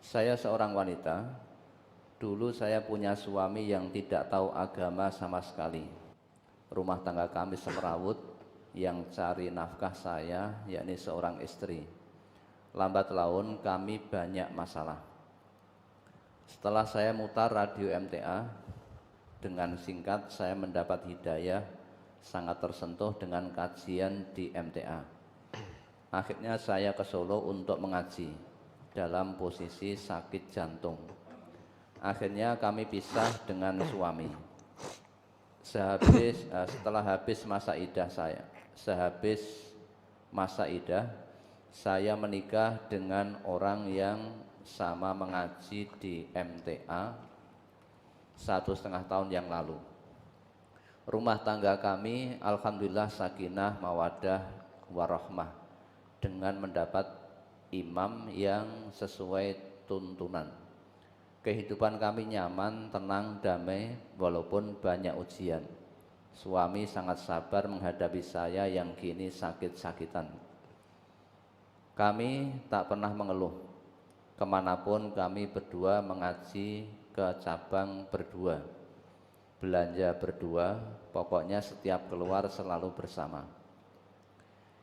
Saya seorang wanita. Dulu saya punya suami yang tidak tahu agama sama sekali. Rumah tangga kami semrawut, yang cari nafkah saya, yakni seorang istri. Lambat laun kami banyak masalah. Setelah saya mutar radio MTA, dengan singkat saya mendapat hidayah, sangat tersentuh dengan kajian di MTA. Akhirnya saya ke Solo untuk mengaji dalam posisi sakit jantung. Akhirnya kami pisah dengan suami. Setelah habis masa idah saya menikah dengan orang yang sama mengaji di MTA 1,5 tahun yang lalu. Rumah tangga kami alhamdulillah sakinah mawadah warahmah dengan mendapat imam yang sesuai tuntunan. Kehidupan kami nyaman, tenang, damai walaupun banyak ujian. Suami sangat sabar menghadapi saya yang kini sakit-sakitan. Kami tak pernah mengeluh. Kemanapun kami berdua mengaji, ke cabang berdua, belanja berdua, pokoknya setiap keluar selalu bersama.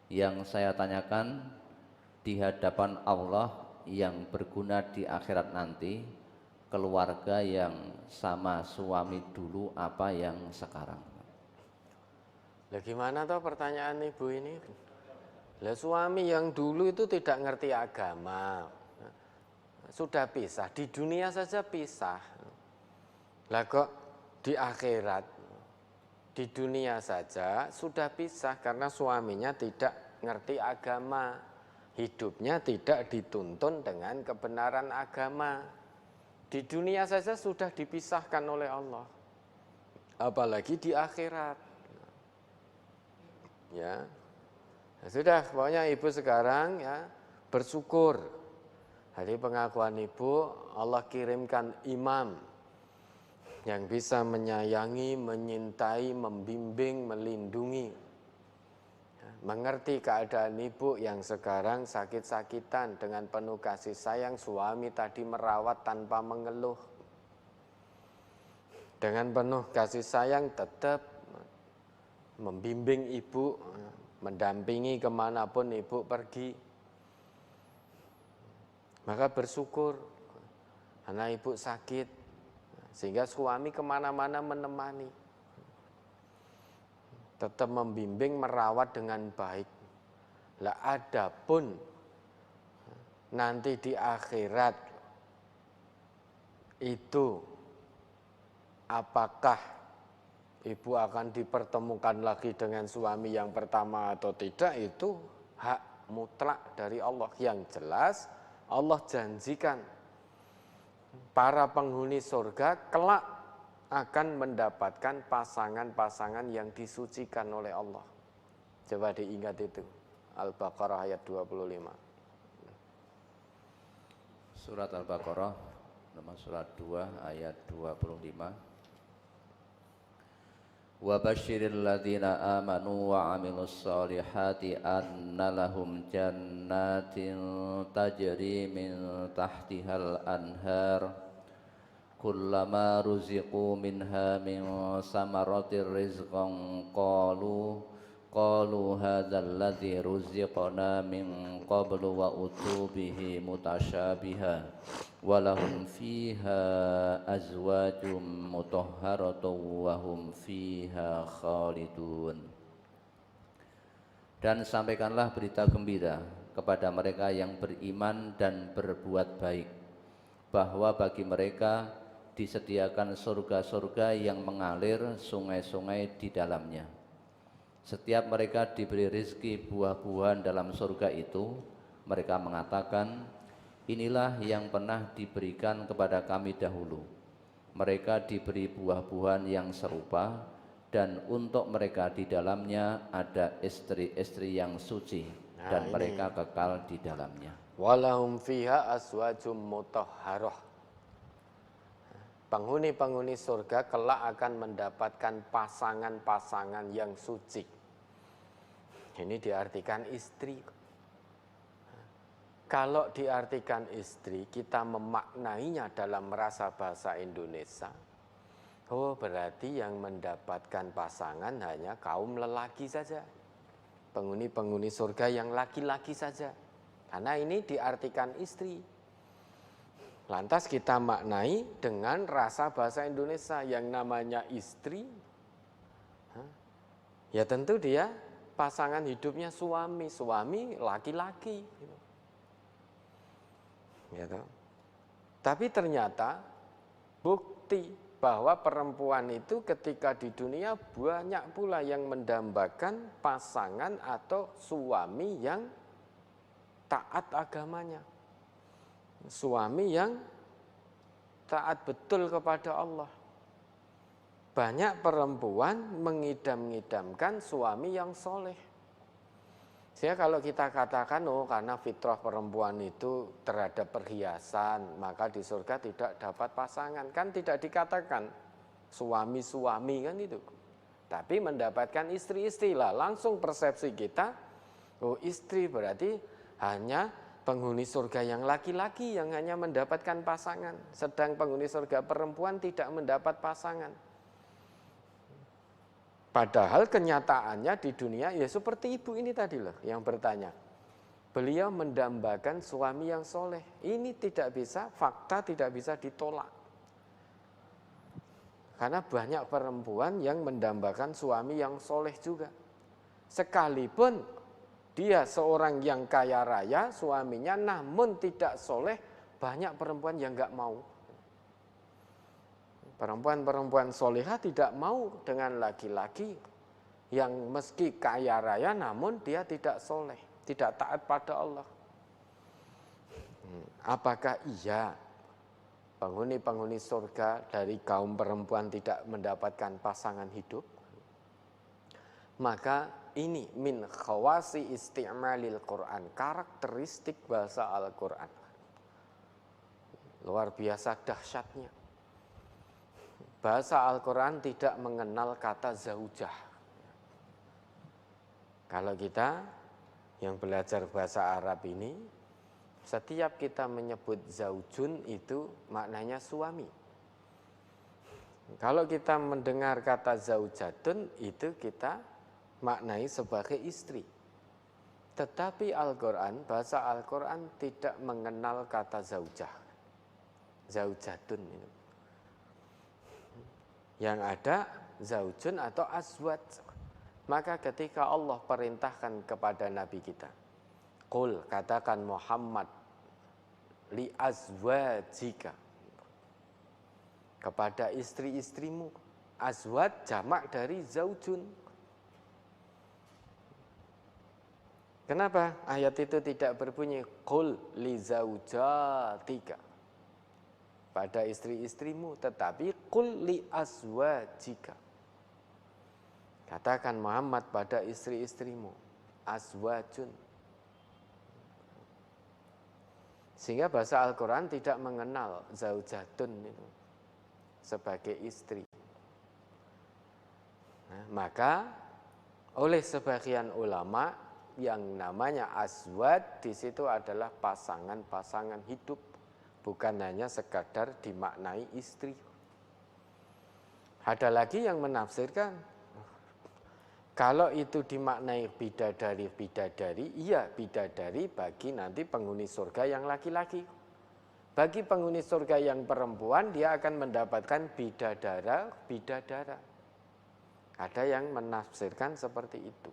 Yang saya tanyakan di hadapan Allah yang berguna di akhirat nanti, keluarga yang sama suami dulu apa yang sekarang? Lah gimana toh pertanyaan ibu ini? Lah suami yang dulu itu tidak ngerti agama, sudah pisah, di dunia saja pisah. Lah kok di akhirat, di dunia saja sudah pisah karena suaminya tidak ngerti agama, hidupnya tidak dituntun dengan kebenaran agama. Di dunia saja sudah dipisahkan oleh Allah, apalagi di akhirat. Ya, sudah, pokoknya ibu sekarang ya bersyukur. Hari pengakuan ibu, Allah kirimkan imam yang bisa menyayangi, menyintai, membimbing, melindungi, mengerti keadaan ibu yang sekarang sakit-sakitan. Dengan penuh kasih sayang suami tadi merawat tanpa mengeluh. Dengan penuh kasih sayang tetap membimbing ibu, mendampingi kemanapun ibu pergi. Maka bersyukur karena ibu sakit, sehingga suami kemana-mana menemani, tetap membimbing, merawat dengan baik. Lah adapun nanti di akhirat itu apakah ibu akan dipertemukan lagi dengan suami yang pertama atau tidak, itu hak mutlak dari Allah. Yang jelas Allah janjikan para penghuni surga kelak akan mendapatkan pasangan-pasangan yang disucikan oleh Allah. Coba diingat itu, Al-Baqarah ayat 25. Surat Al-Baqarah nomor surat 2 ayat 25. Wa basyiril ladzina amanu wa amilus solihati anna lahum jannatin tajri min tahtihal anhar kullama ruziqu minha min samaratir rizqan qalu hadzal ladzi ruziqna min qablu wa utu bihi mutasyabiha walahum fiha azwajum mutahharatun wa hum fiha khalidun. Dan sampaikanlah berita gembira kepada mereka yang beriman dan berbuat baik, bahwa bagi mereka disediakan surga-surga yang mengalir sungai-sungai di dalamnya. Setiap mereka diberi rezeki buah-buahan dalam surga itu, mereka mengatakan, inilah yang pernah diberikan kepada kami dahulu. Mereka diberi buah-buahan yang serupa, dan untuk mereka di dalamnya ada istri-istri yang suci, dan mereka kekal di dalamnya. Walahum fiha azwajum mutahharah. Penghuni-penghuni surga kelak akan mendapatkan pasangan-pasangan yang suci. Ini diartikan istri. Kalau diartikan istri, kita memaknainya dalam merasa bahasa Indonesia. Oh, berarti yang mendapatkan pasangan hanya kaum lelaki saja. Penghuni-penghuni surga yang laki-laki saja. Karena ini diartikan istri. Lantas kita maknai dengan rasa bahasa Indonesia yang namanya istri. Ya tentu dia pasangan hidupnya suami laki-laki. Gitu. Tapi ternyata bukti bahwa perempuan itu ketika di dunia banyak pula yang mendambakan pasangan atau suami yang taat agamanya. Suami yang taat betul kepada Allah. Banyak perempuan mengidam-idamkan suami yang soleh. Sehingga kalau kita katakan, oh karena fitrah perempuan itu terhadap perhiasan, maka di surga tidak dapat pasangan. Kan tidak dikatakan suami-suami kan itu. Tapi mendapatkan istri-istri lah. Langsung persepsi kita, oh istri berarti hanya penghuni surga yang laki-laki yang hanya mendapatkan pasangan. Sedang penghuni surga perempuan tidak mendapat pasangan. Padahal kenyataannya di dunia ya seperti ibu ini tadi loh yang bertanya. Beliau mendambakan suami yang soleh. Ini tidak bisa, fakta tidak bisa ditolak. Karena banyak perempuan yang mendambakan suami yang soleh juga. Sekalipun dia seorang yang kaya raya, suaminya namun tidak soleh, banyak perempuan yang nggak mau. Perempuan-perempuan soleha tidak mau dengan laki-laki yang meski kaya raya namun dia tidak soleh, tidak taat pada Allah. Apakah iya penghuni-penghuni surga dari kaum perempuan tidak mendapatkan pasangan hidup? Maka ini min khawasi isti'malil Quran, karakteristik bahasa Al-Quran. Luar biasa dahsyatnya. Bahasa Al-Quran tidak mengenal kata zaujah. Kalau kita yang belajar bahasa Arab ini, setiap kita menyebut zaujun itu maknanya suami. Kalau kita mendengar kata zaujatun itu kita maknai sebagai istri. Tetapi Al-Quran, bahasa Al-Quran tidak mengenal kata zaujah. Zaujatun itu. Yang ada zaujun atau azwaj. Maka ketika Allah perintahkan kepada Nabi kita, qul, katakan Muhammad, li azwajika, kepada istri-istrimu. Azwaj jamak dari zaujun. Kenapa ayat itu tidak berbunyi qul li zaujatika, pada istri-istrimu, tetapi qul li azwajika, katakan Muhammad pada istri-istrimu, azwajun. Sehingga bahasa Al-Quran tidak mengenal zaujatun itu sebagai istri. Nah, maka oleh sebagian ulama yang namanya azwaj di situ adalah pasangan-pasangan hidup. Bukan hanya sekadar dimaknai istri. Ada lagi yang menafsirkan, kalau itu dimaknai bidadari, iya bidadari bagi nanti penghuni surga yang laki-laki. Bagi penghuni surga yang perempuan, dia akan mendapatkan bidadara. Ada yang menafsirkan seperti itu.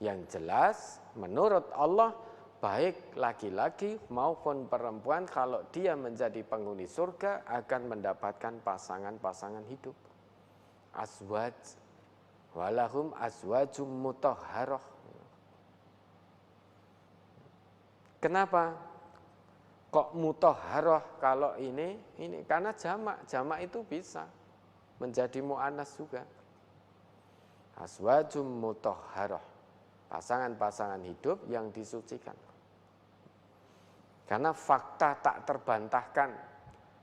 Yang jelas, menurut Allah, baik laki-laki maupun perempuan kalau dia menjadi penghuni surga akan mendapatkan pasangan-pasangan hidup. Azwaj, walahum azwajum mutahharah. Kenapa kok mutahharah kalau ini? Karena jamak itu bisa menjadi mu'annas juga. Azwajum mutahharah, pasangan-pasangan hidup yang disucikan. Karena fakta tak terbantahkan,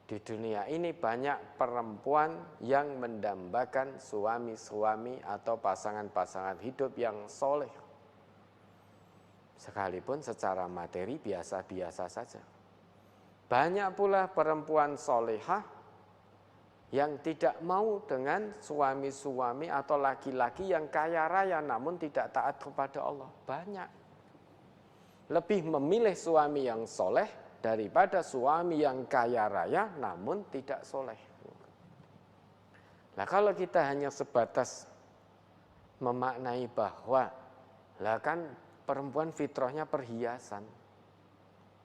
di dunia ini banyak perempuan yang mendambakan suami-suami atau pasangan-pasangan hidup yang soleh. sekalipun secara materi biasa-biasa saja. Banyak pula perempuan solehah yang tidak mau dengan suami-suami atau laki-laki yang kaya raya namun tidak taat kepada Allah. Banyak. Lebih memilih suami yang soleh daripada suami yang kaya raya namun tidak soleh. Nah, kalau kita hanya sebatas memaknai bahwa lah kan perempuan fitrahnya perhiasan,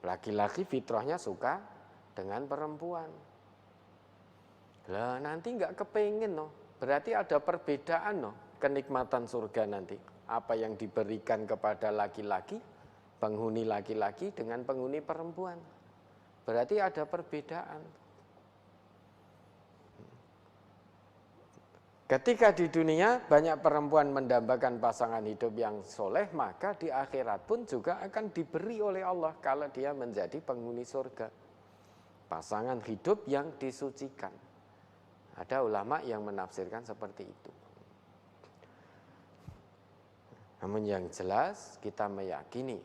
laki-laki fitrahnya suka dengan perempuan. Lah nanti nggak kepengen loh, berarti ada perbedaan loh kenikmatan surga nanti. Apa yang diberikan kepada laki-laki, penghuni laki-laki dengan penghuni perempuan. Berarti ada perbedaan. Ketika di dunia banyak perempuan mendambakan pasangan hidup yang soleh, maka di akhirat pun juga akan diberi oleh Allah kalau dia menjadi penghuni surga. Pasangan hidup yang disucikan. Ada ulama yang menafsirkan seperti itu. Namun yang jelas kita meyakini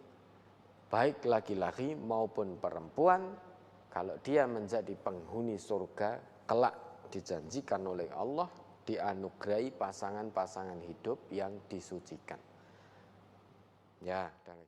baik laki-laki maupun perempuan kalau dia menjadi penghuni surga kelak dijanjikan oleh Allah dianugerahi pasangan-pasangan hidup yang disucikan. Ya, dan